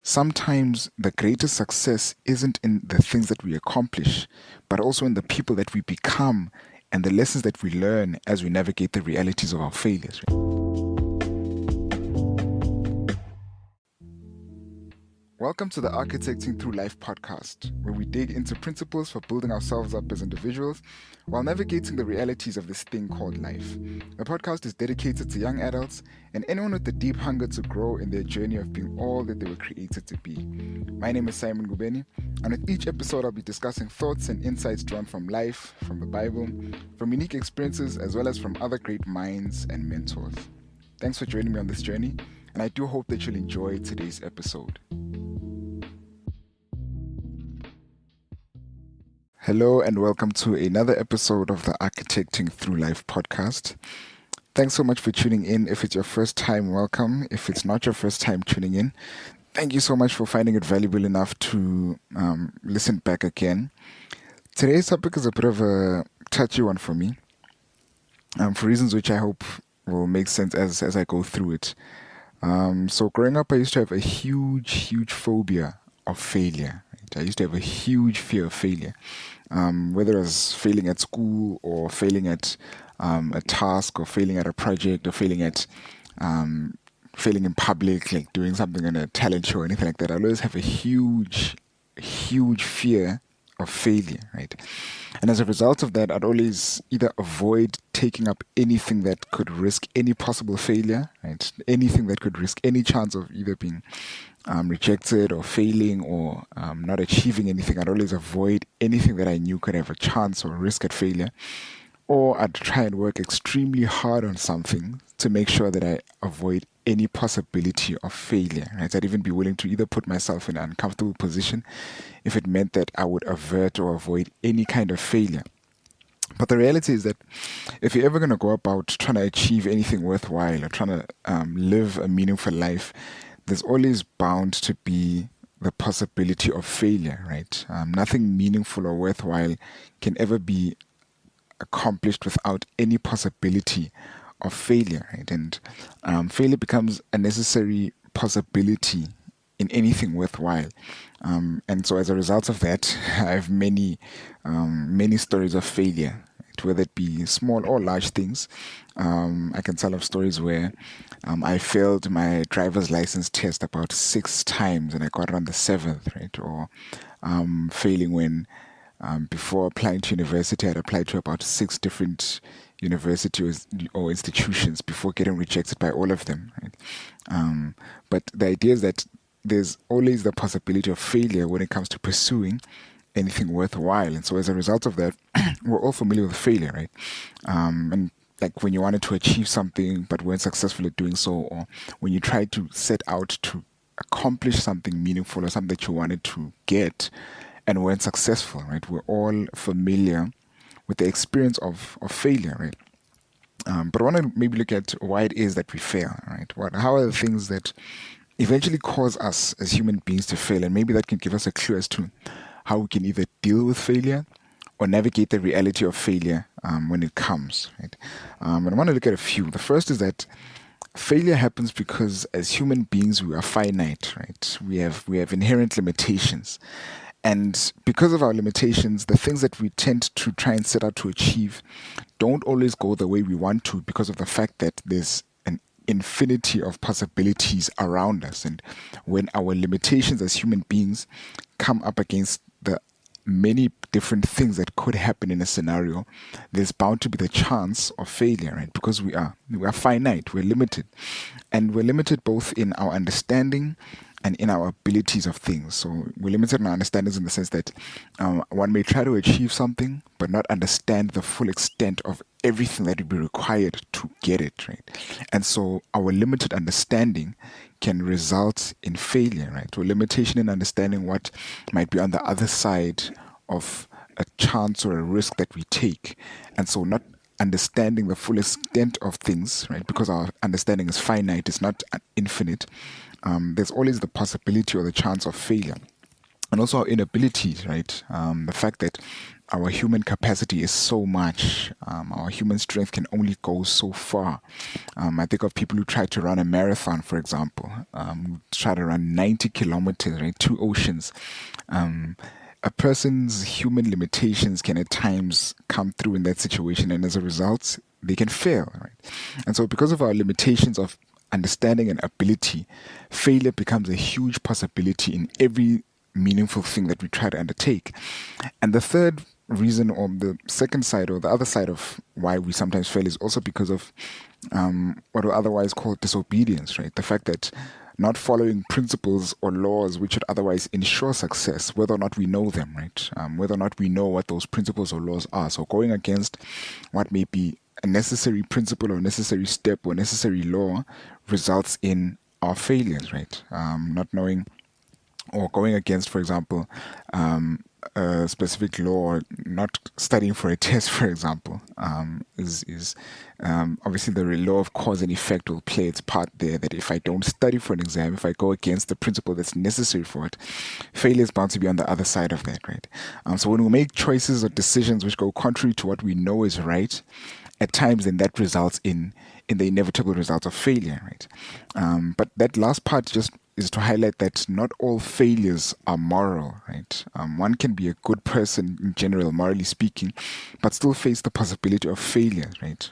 Sometimes the greatest success isn't in the things that we accomplish, but also in the people that we become and the lessons that we learn as we navigate the realities of our failures. Welcome to the Architecting Through Life podcast, where we dig into principles for building ourselves up as individuals while navigating the realities of this thing called life. The podcast is dedicated to young adults and anyone with the deep hunger to grow in their journey of being all that they were created to be. My name is Simon Gubeni, and with each episode I'll be discussing thoughts and insights drawn from life, from the Bible, from unique experiences, as well as from other great minds and mentors. Thanks for joining me on this journey, and I do hope that you'll enjoy today's episode. Hello and welcome to another episode of the Architecting Through Life podcast. Thanks so much for tuning in. If it's your first time, welcome. If it's not your first time tuning in, thank you so much for finding it valuable enough to listen back again. Today's topic is a bit of a touchy one for me, for reasons which I hope will make sense as I go through it. So growing up, I used to have a huge phobia of failure. I used to have a huge fear of failure, whether it was failing at school or failing at a task or failing at a project or failing in public, like doing something on a talent show or anything like that. I always have a huge fear of failure, right? And as a result of that, I'd always either avoid taking up anything that could risk any possible failure, right? Anything that could risk any chance of either being rejected or failing or not achieving anything. I'd always avoid anything that I knew could have a chance or risk at failure. Or I'd try and work extremely hard on something to make sure that I avoid any possibility of failure. Right? I'd even be willing to either put myself in an uncomfortable position if it meant that I would avert or avoid any kind of failure. But the reality is that if you're ever going to go about trying to achieve anything worthwhile or trying to live a meaningful life, there's always bound to be the possibility of failure, right? Nothing meaningful or worthwhile can ever be accomplished without any possibility of failure, right? And failure becomes a necessary possibility in anything worthwhile. And so as a result of that, I have many stories of failure, right? Whether it be small or large things. I can tell of stories where I failed my driver's license test about 6 times and I got it on the 7th, right? Or failing when before applying to university, I'd applied to about 6 different universities or institutions before getting rejected by all of them. Right? But the idea is that there's always the possibility of failure when it comes to pursuing anything worthwhile. And so as a result of that, we're all familiar with failure, right? And like when you wanted to achieve something but weren't successful at doing so, or when you tried to set out to accomplish something meaningful or something that you wanted to get and weren't successful, right? We're all familiar with the experience of failure, right? But I want to maybe look at why it is that we fail, right? How are the things that eventually cause us as human beings to fail? And maybe that can give us a clue as to how we can either deal with failure or navigate the reality of failure when it comes, right? And I want to look at a few. The first is that failure happens because as human beings, we are finite, right? We have inherent limitations. And because of our limitations, the things that we tend to try and set out to achieve don't always go the way we want to because of the fact that there's an infinity of possibilities around us. And when our limitations as human beings come up against the many different things that could happen in a scenario, there's bound to be the chance of failure, right? Because we are finite, we're limited. And we're limited both in our understanding and in our abilities of things. So we're limited in our understandings in the sense that one may try to achieve something but not understand the full extent of everything that would be required to get it, right? And so our limited understanding can result in failure, right? Or limitation in understanding what might be on the other side of a chance or a risk that we take. And so not understanding the full extent of things, right? Because our understanding is finite, it's not infinite. There's always the possibility or the chance of failure. And also our inabilities, right? The fact that our human capacity is so much. Our human strength can only go so far. I think of people who try to run a marathon, for example, who try to run 90 kilometers, right, 2 oceans. A person's human limitations can at times come through in that situation, and as a result, they can fail, right? And so, because of our limitations of understanding and ability, failure becomes a huge possibility in every meaningful thing that we try to undertake. And the third reason, or the second side, or the other side of why we sometimes fail, is also because of what we otherwise call disobedience, right? The fact that not following principles or laws which would otherwise ensure success, whether or not we know them, right? Whether or not we know what those principles or laws are. So going against what may be a necessary principle or necessary step or necessary law results in our failures, right? Not knowing or going against, for example, a specific law, or not studying for a test, for example, is obviously the law of cause and effect will play its part there. That if I don't study for an exam, if I go against the principle that's necessary for it, failure is bound to be on the other side of that, right? So when we make choices or decisions which go contrary to what we know is right, at times then that results in the inevitable result of failure, right? But that last part just is to highlight that not all failures are moral, right? One can be a good person in general, morally speaking, but still face the possibility of failure, right?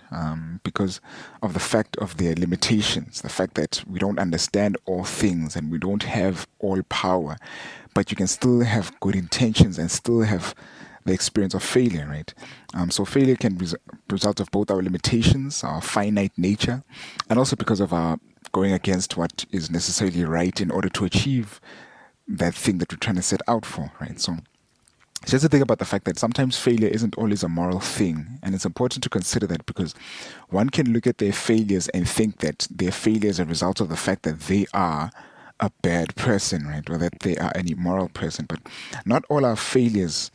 Because of the fact of their limitations, the fact that we don't understand all things and we don't have all power, but you can still have good intentions and still have the experience of failure, right? So failure can result of both our limitations, our finite nature, and also because of our going against what is necessarily right in order to achieve that thing that we're trying to set out for, right? So just to think about the fact that sometimes failure isn't always a moral thing, and it's important to consider that because one can look at their failures and think that their failure is a result of the fact that they are a bad person, right? Or that they are an immoral person. But not all our failures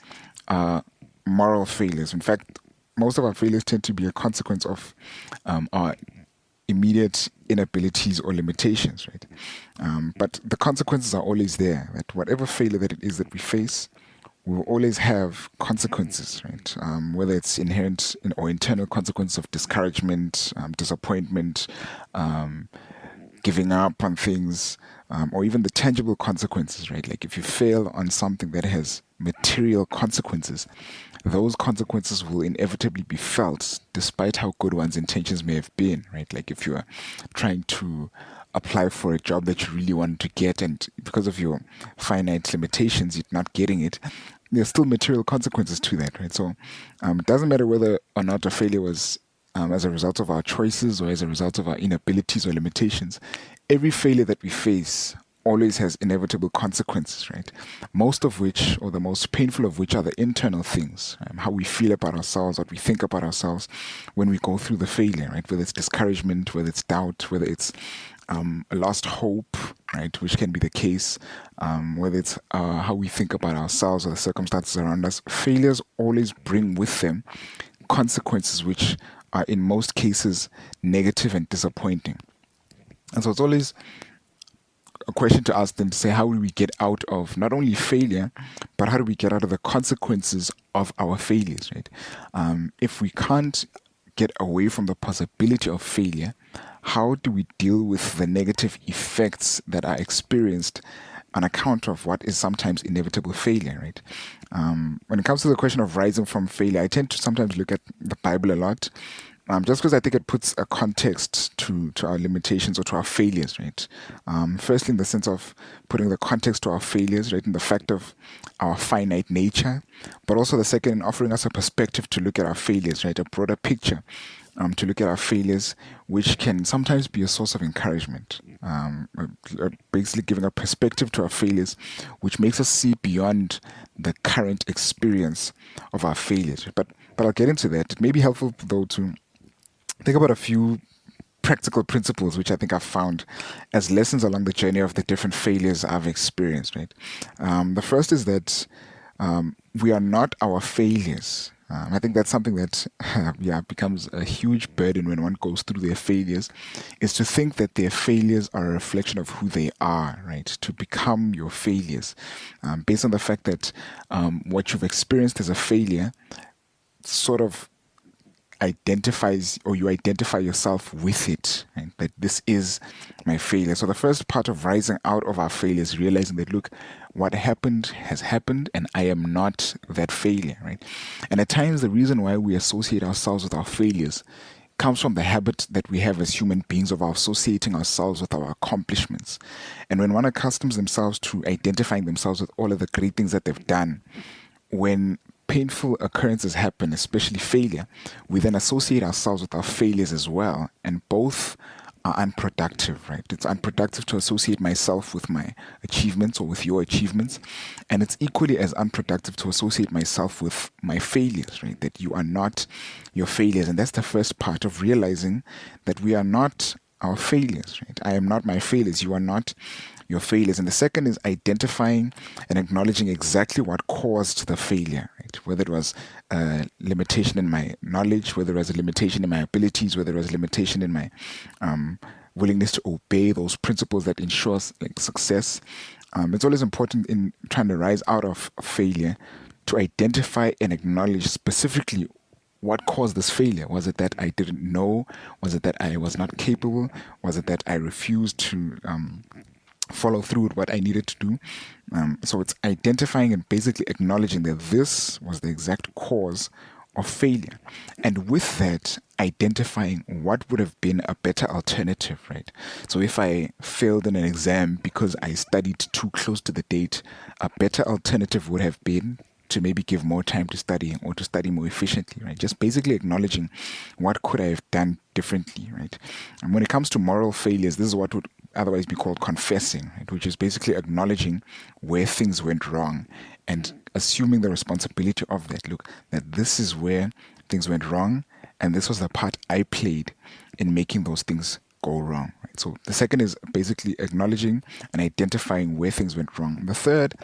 are moral failures. In fact, most of our failures tend to be a consequence of our immediate inabilities or limitations, right? But the consequences are always there. That whatever failure that it is that we face, we will always have consequences, right? Whether it's inherent or internal consequences of discouragement, disappointment, giving up on things, or even the tangible consequences, right? Like if you fail on something that has material consequences, those consequences will inevitably be felt despite how good one's intentions may have been, right? Like if you're trying to apply for a job that you really want to get, and because of your finite limitations, you're not getting it, there's still material consequences to that, right? So it doesn't matter whether or not a failure was as a result of our choices or as a result of our inabilities or limitations. Every failure that we face always has inevitable consequences, right? Most of which, or the most painful of which, are the internal things, how we feel about ourselves, what we think about ourselves when we go through the failure, right? Whether it's discouragement, whether it's doubt, whether it's a lost hope, right? Which can be the case, whether it's how we think about ourselves or the circumstances around us. Failures always bring with them consequences which are in most cases negative and disappointing. And so it's always a question to ask them to say, how do we get out of not only failure, but how do we get out of the consequences of our failures, right? If we can't get away from the possibility of failure, how do we deal with the negative effects that are experienced on account of what is sometimes inevitable failure, right? When it comes to the question of rising from failure, I tend to sometimes look at the Bible a lot, just because I think it puts a context to our limitations or to our failures, right? Firstly, in the sense of putting the context to our failures, right, in the fact of our finite nature, but also the second in offering us a perspective to look at our failures, right, a broader picture. To look at our failures, which can sometimes be a source of encouragement. Basically giving a perspective to our failures, which makes us see beyond the current experience of our failures. But I'll get into that. It may be helpful, though, to think about a few practical principles which I think I've found as lessons along the journey of the different failures I've experienced, right? The first is that we are not our failures. I think that's something that, yeah, becomes a huge burden when one goes through their failures, is to think that their failures are a reflection of who they are, right? To become your failures, based on the fact that what you've experienced as a failure sort of identifies, or you identify yourself with it, right? That this is my failure. So the first part of rising out of our failure is realizing that, look, what happened has happened and I am not that failure, right? And at times the reason why we associate ourselves with our failures comes from the habit that we have as human beings of associating ourselves with our accomplishments. And when one accustoms themselves to identifying themselves with all of the great things that they've done, when painful occurrences happen, especially failure, we then associate ourselves with our failures as well, and both are unproductive, right? It's unproductive to associate myself with my achievements or with your achievements, and it's equally as unproductive to associate myself with my failures, right? That you are not your failures, and that's the first part of realizing that we are not our failures, right? I am not my failures. You are not your failures. And the second is identifying and acknowledging exactly what caused the failure, right? Whether it was a limitation in my knowledge, whether it was a limitation in my abilities, whether it was a limitation in my willingness to obey those principles that ensure like success. It's always important in trying to rise out of failure to identify and acknowledge specifically what caused this failure. Was it that I didn't know? Was it that I was not capable? Was it that I refused to follow through with what I needed to do? So it's identifying and basically acknowledging that this was the exact cause of failure. And with that, identifying what would have been a better alternative, right? So if I failed in an exam because I studied too close to the date, a better alternative would have been to maybe give more time to studying or to study more efficiently, right? Just basically acknowledging what could I have done differently, right? And when it comes to moral failures, this is what would otherwise be called confessing, right? Which is basically acknowledging where things went wrong and assuming the responsibility of that. Look, that this is where things went wrong, and this was the part I played in making those things go wrong, right? So the second is basically acknowledging and identifying where things went wrong. The third,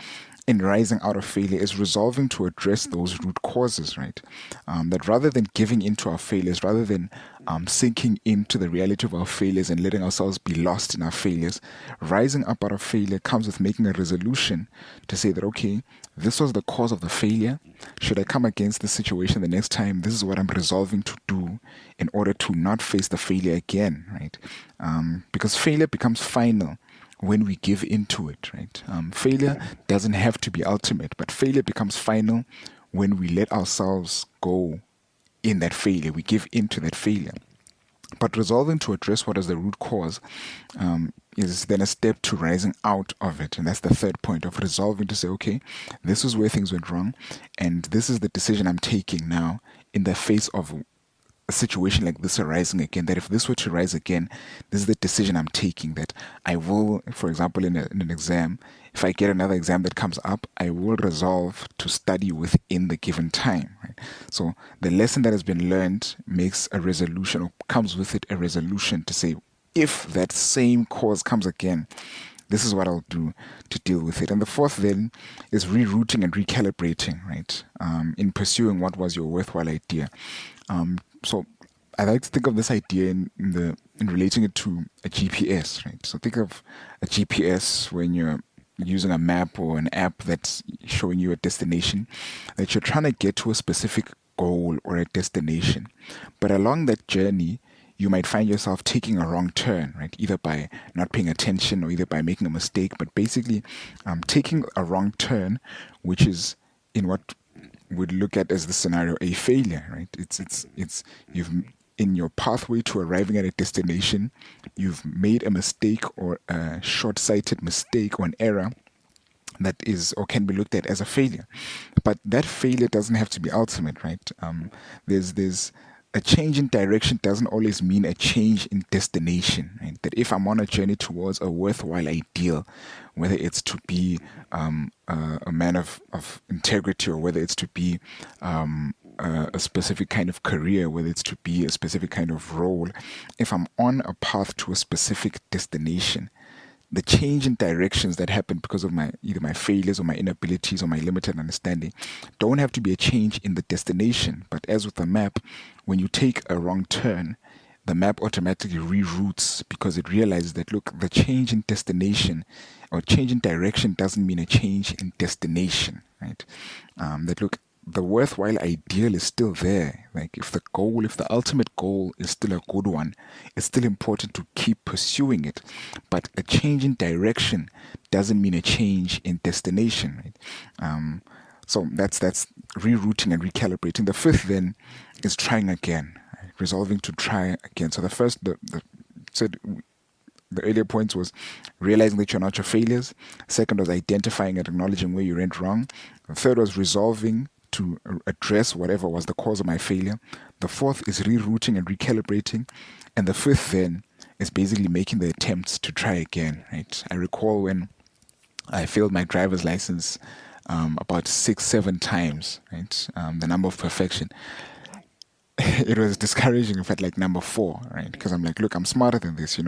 in rising out of failure, is resolving to address those root causes, right? That rather than giving into our failures, rather than sinking into the reality of our failures and letting ourselves be lost in our failures, rising up out of failure comes with making a resolution to say that, okay, this was the cause of the failure. Should I come against the situation the next time, this is what I'm resolving to do in order to not face the failure again, right? Because failure becomes final when we give into it, right? Failure doesn't have to be ultimate, but failure becomes final when we let ourselves go in that failure. We give into that failure. But resolving to address what is the root cause is then a step to rising out of it. And that's the third point of resolving to say, okay, this is where things went wrong, and this is the decision I'm taking now in the face of a situation like this arising again. That if this were to rise again, this is the decision I'm taking, that I will, for example, in an exam, if I get another exam that comes up, I will resolve to study within the given time, right? So the lesson that has been learned makes a resolution, or comes with it a resolution to say, if that same cause comes again, this is what I'll do to deal with it. And the fourth then is rerouting and recalibrating, right? In pursuing what was your worthwhile idea. So I like to think of this idea in relating it to a GPS, right? So think of a GPS when you're using a map or an app that's showing you a destination, that you're trying to get to a specific goal or a destination. But along that journey, you might find yourself taking a wrong turn, right? Either by not paying attention or either by making a mistake, but basically taking a wrong turn, which is in what would look at as the scenario a failure, right? It's you've, in your pathway to arriving at a destination, you've made a mistake or a short-sighted mistake or an error that is or can be looked at as a failure. But that failure doesn't have to be ultimate, right? There's a change in direction doesn't always mean a change in destination, right? That if I'm on a journey towards a worthwhile ideal, whether it's to be a man of integrity, or whether it's to be a specific kind of career, whether it's to be a specific kind of role, if I'm on a path to a specific destination, the change in directions that happen because of either my failures or my inabilities or my limited understanding don't have to be a change in the destination. But as with the map, when you take a wrong turn, the map automatically reroutes because it realizes that, look, the change in destination or change in direction doesn't mean a change in destination, right? That, look, the worthwhile ideal is still there. Like, if the ultimate goal is still a good one, it's still important to keep pursuing it. But a change in direction doesn't mean a change in destination, right? So that's rerouting and recalibrating. The fifth then is trying again, right? Resolving to try again. So the first, said the earlier points was realizing that you're not your failures. Second was identifying and acknowledging where you went wrong. The third was resolving to address whatever was the cause of my failure. The fourth is rerouting and recalibrating. And the fifth then is basically making the attempts to try again, right? I recall when I failed my driver's license about 6-7 times, right? The number of perfection. It was discouraging if at like number 4, right? Because I'm like, look, I'm smarter than this,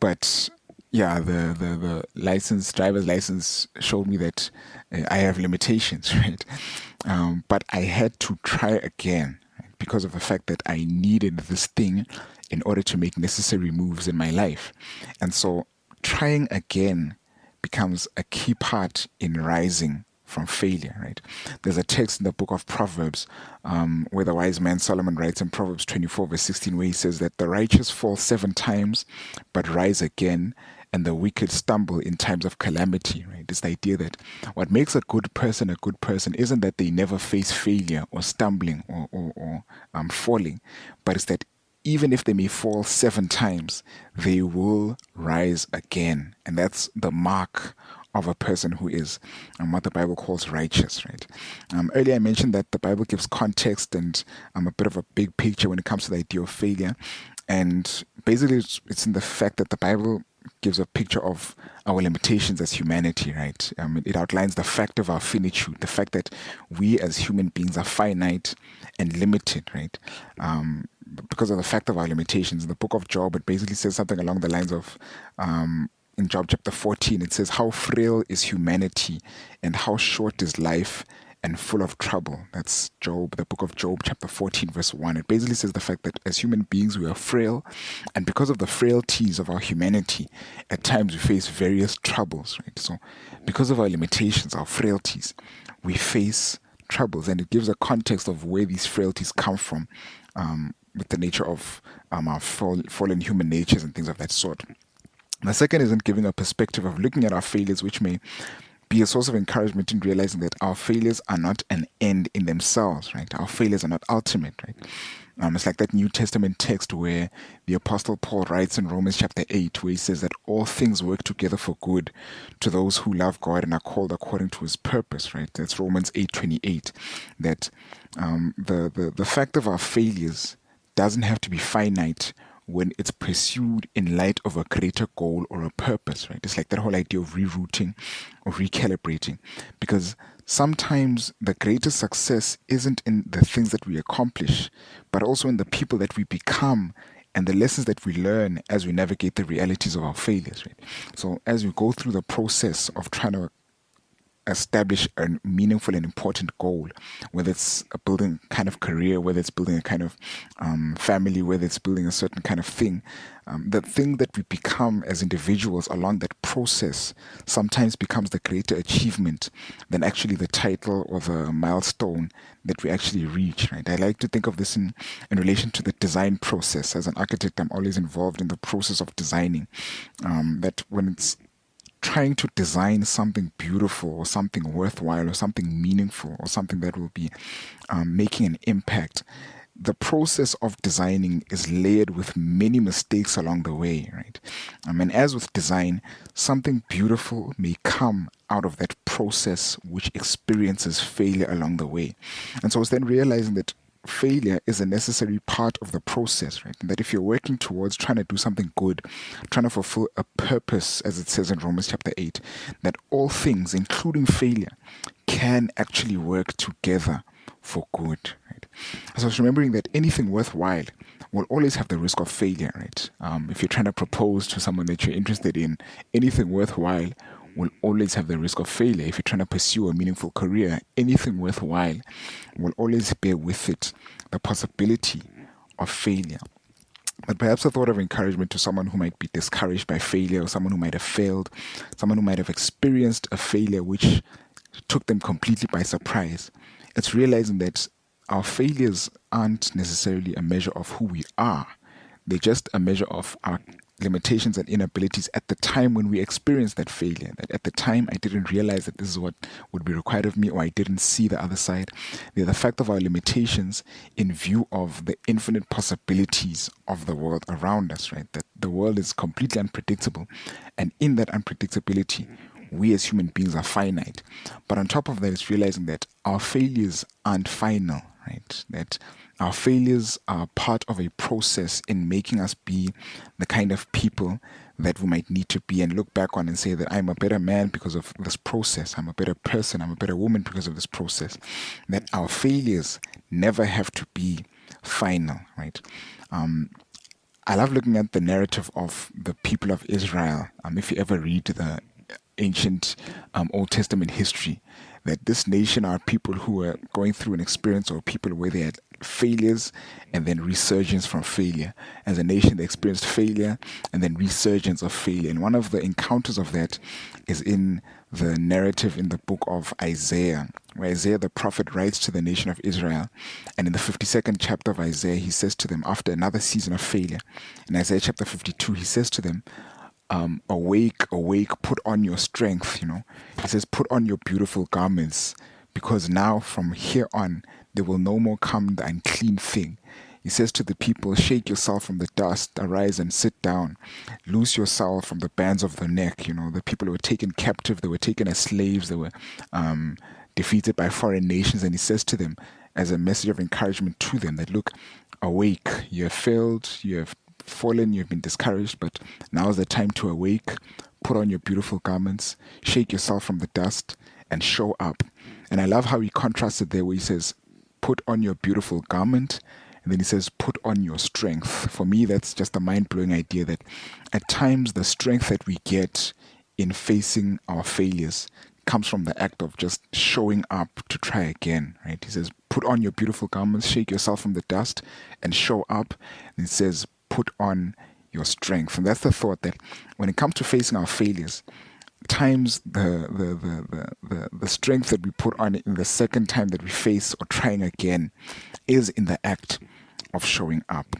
but yeah, the driver's license showed me that I have limitations, right? But I had to try again, right? Because of the fact that I needed this thing in order to make necessary moves in my life. And so trying again becomes a key part in rising from failure, right? There's a text in the book of Proverbs where the wise man Solomon writes in Proverbs 24 verse 16, where he says that the righteous fall 7 times but rise again, and the wicked stumble in times of calamity, right? It's the idea that what makes a good person isn't that they never face failure or stumbling or falling, but it's that even if they may fall 7 times, they will rise again. And that's the mark of a person who is what the Bible calls righteous, right? Earlier I mentioned that the Bible gives context and a bit of a big picture when it comes to the idea of failure. And basically it's in the fact that the Bible gives a picture of our limitations as humanity, right? It outlines the fact of our finitude, the fact that we as human beings are finite and limited, right? Because of the fact of our limitations. In the book of Job, it basically says something along the lines of, in Job chapter 14, it says, how frail is humanity and how short is life and full of trouble. That's Job, the book of Job, chapter 14, verse 1. It basically says the fact that as human beings, we are frail, and because of the frailties of our humanity, at times we face various troubles, right? So because of our limitations, our frailties, we face troubles, and it gives a context of where these frailties come from, with the nature of our fallen human natures and things of that sort. The second isn't giving a perspective of looking at our failures, which may be a source of encouragement in realizing that our failures are not an end in themselves, right? Our failures are not ultimate, right? It's like that New Testament text where the Apostle Paul writes in Romans chapter 8, where he says that all things work together for good to those who love God and are called according to his purpose, right? That's Romans 8:28. That the fact of our failures doesn't have to be finite when it's pursued in light of a greater goal or a purpose, right? It's like that whole idea of rerouting or recalibrating, because sometimes the greatest success isn't in the things that we accomplish, but also in the people that we become and the lessons that we learn as we navigate the realities of our failures, right? So as we go through the process of trying to establish a meaningful and important goal, whether it's a building kind of career, whether it's building a kind of family, whether it's building a certain kind of thing, the thing that we become as individuals along that process sometimes becomes the greater achievement than actually the title or the milestone that we actually reach, right? I like to think of this in relation to the design process. As an architect, I'm always involved in the process of designing, that when it's trying to design something beautiful or something worthwhile or something meaningful or something that will be making an impact, the process of designing is layered with many mistakes along the way, right? And as with design, something beautiful may come out of that process which experiences failure along the way. And so it's then realizing that failure is a necessary part of the process, right? And that if you're working towards trying to do something good, trying to fulfill a purpose, as it says in Romans chapter 8, that all things, including failure, can actually work together for good, right? So I was remembering that anything worthwhile will always have the risk of failure, right? If you're trying to propose to someone that you're interested in, anything worthwhile will always have the risk of failure. If you're trying to pursue a meaningful career, anything worthwhile will always bear with it the possibility of failure. But perhaps a thought of encouragement to someone who might be discouraged by failure, or someone who might have failed, someone who might have experienced a failure which took them completely by surprise. It's realizing that our failures aren't necessarily a measure of who we are. They're just a measure of our limitations and inabilities at the time when we experienced that failure. That at the time I didn't realize that this is what would be required of me, or I didn't see the other side. They're the fact of our limitations in view of the infinite possibilities of the world around us, right? That the world is completely unpredictable. And in that unpredictability, we as human beings are finite. But on top of that, it's realizing that our failures aren't final, right? That our failures are part of a process in making us be the kind of people that we might need to be, and look back on and say that I'm a better man because of this process. I'm a better person. I'm a better woman because of this process. That our failures never have to be final, right? I love looking at the narrative of the people of Israel. If you ever read the ancient Old Testament history, that this nation are people who were going through an experience, or people where they had failures and then resurgence from failure. As a nation, they experienced failure and then resurgence of failure. And one of the encounters of that is in the narrative in the book of Isaiah, where Isaiah the prophet writes to the nation of Israel. And in the 52nd chapter of Isaiah, he says to them, after another season of failure, in Isaiah chapter 52, he says to them, awake, awake, put on your strength, He says, put on your beautiful garments, because now from here on, there will no more come the unclean thing. He says to the people, shake yourself from the dust, arise and sit down, loose yourself from the bands of the neck. The people who were taken captive, they were taken as slaves, they were defeated by foreign nations. And he says to them, as a message of encouragement to them, that look, awake, you have failed, you have fallen, you've been discouraged, but now is the time to awake, put on your beautiful garments, shake yourself from the dust, and show up. And I love how he contrasts it there, where he says, put on your beautiful garment, and then he says, put on your strength. For me, that's just a mind-blowing idea that at times the strength that we get in facing our failures comes from the act of just showing up to try again, right? He says, put on your beautiful garments, shake yourself from the dust, and show up. And it says, put on your strength. And that's the thought, that when it comes to facing our failures, times the strength that we put on it in the second time that we face or trying again is in the act of showing up.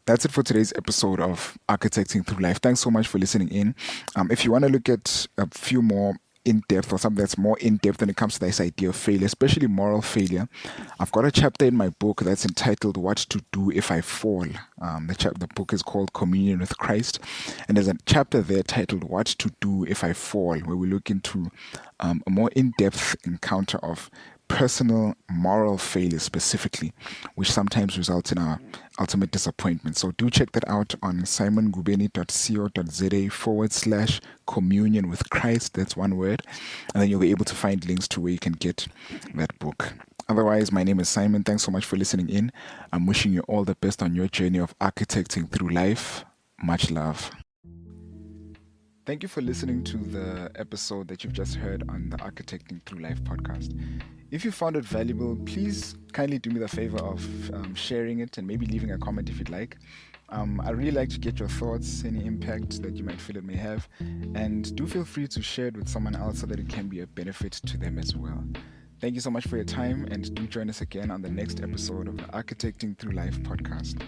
That's it for today's episode of Architecting Through Life. Thanks so much for listening in. If you want to look at a few more in-depth, or something that's more in-depth when it comes to this idea of failure, especially moral failure, I've got a chapter in my book that's entitled What to Do If I Fall. The book is called Communion with Christ, and there's a chapter there titled What to Do If I Fall, where we look into a more in-depth encounter of personal moral failure specifically, which sometimes results in our ultimate disappointment. So do check that out on simongubeni.co.za/communion with Christ. That's one word. And then you'll be able to find links to where you can get that book. Otherwise, my name is Simon. Thanks so much for listening in. I'm wishing you all the best on your journey of architecting through life. Much love. Thank you for listening to the episode that you've just heard on the Architecting Through Life podcast. If you found it valuable, please kindly do me the favor of sharing it and maybe leaving a comment if you'd like. I'd really like to get your thoughts, any impact that you might feel it may have, and do feel free to share it with someone else so that it can be a benefit to them as well. Thank you so much for your time, and do join us again on the next episode of the Architecting Through Life podcast.